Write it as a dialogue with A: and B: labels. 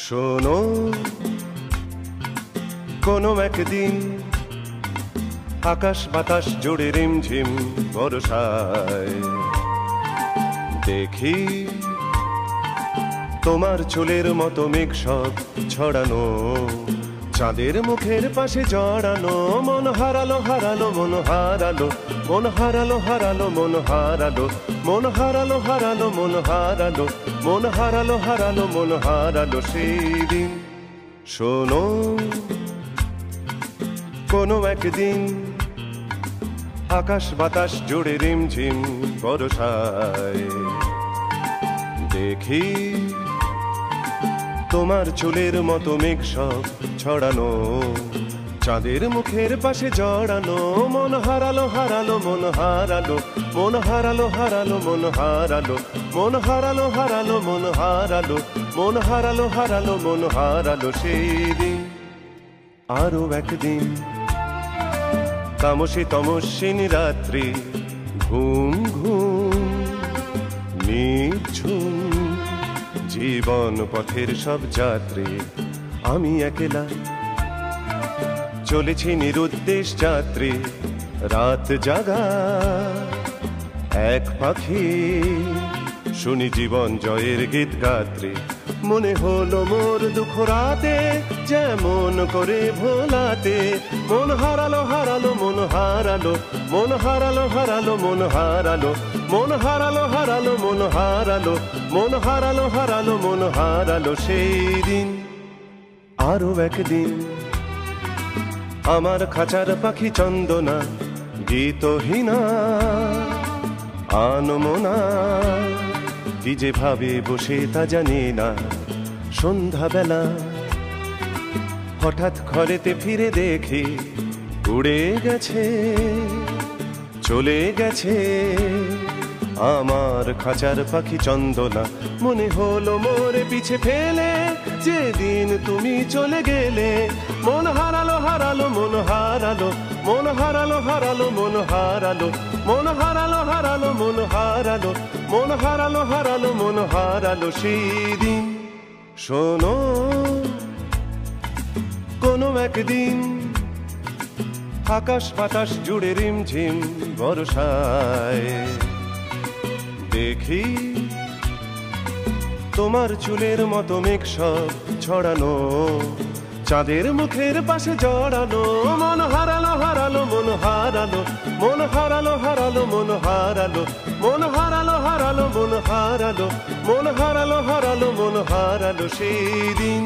A: শোনো কোনো একদিন আকাশ বাতাস জুড়ে রিমঝিম বর্ষায় দেখি তোমার চুলের মতো মেঘ সব ছড়ানো, চাঁদের মুখের পাশে জড়ানো। মন হারালো হারালো মন হারালো, মন হারালো হারালো মন হারালো, মন হারালো হারালো মন হারালো, মন হারালো হারালো মন হারালো সেই দিন। শোনো কোনো একদিন আকাশ বাতাস জুড়ে রিমঝিম বর্ষায় দেখি তোমার চুলের মতো মেঘ সব ছড়ানো, চাঁদের মুখের পাশে জড়ানো। মন হারালো হারালো মন হারালো, মন হারালো হারালো মন হারালো, মন হারালো হারালো মন হারালো, মন হারালো হারালো মন হারালো সেই দিন। আরো একদিন তামসী তমস্বিনী রাত্রি, ঘুম ঘুম নিঝুম জীবন পথের সব যাত্রী। আমি একলা চলেছি নিরুদ্দেশ যাত্রী, রাত জাগা এক পাখি, শুনি জীবন জয়ের গীত গাত্রী। মনে হলো মোর দুঃখ রাতে যেমন করে ভোলাতে, মন হারালো হারালো মন হারালো, মন হারালো হারালো মন হারালো, মন হারালো হারালো মন হারালো, মন হারালো হারালো মন হারালো সেই দিন। আরো একদিন আমার খাঁচার পাখি চন্দনা গীতহীনা আনমনা, কি যে ভাবে বসে তা জানি না। সন্ধ্যাবেলা হঠাৎ ঘরেতে ফিরে দেখি উড়ে গেছে চলে গেছে আমার খাঁচার পাখি চন্দনা। মনে হলো মোরে পিছে ফেলে যেদিন তুমি চলে গেলে। মন হারালো হারালো মন হারালো, মন হারালো হারালো মন হারালো, মন হারালো হারালো মন হারালো, মন হারালো হারালো মন হারালো সেই দিন। শোনো কোনো একদিন আকাশ বাতাস জুড়ে রিমঝিম বর্ষায় দেখি তোমার চুলের মতো মেঘ সব ছড়ানো, চাঁদের মুখের পাশে জড়ানো। মন হারালো হারালো মন হারালো, মন হারালো হারালো মন হারালো, মন হারালো হারালো মন হারালো, মন হারালো হারালো মন হারালো সেই দিন।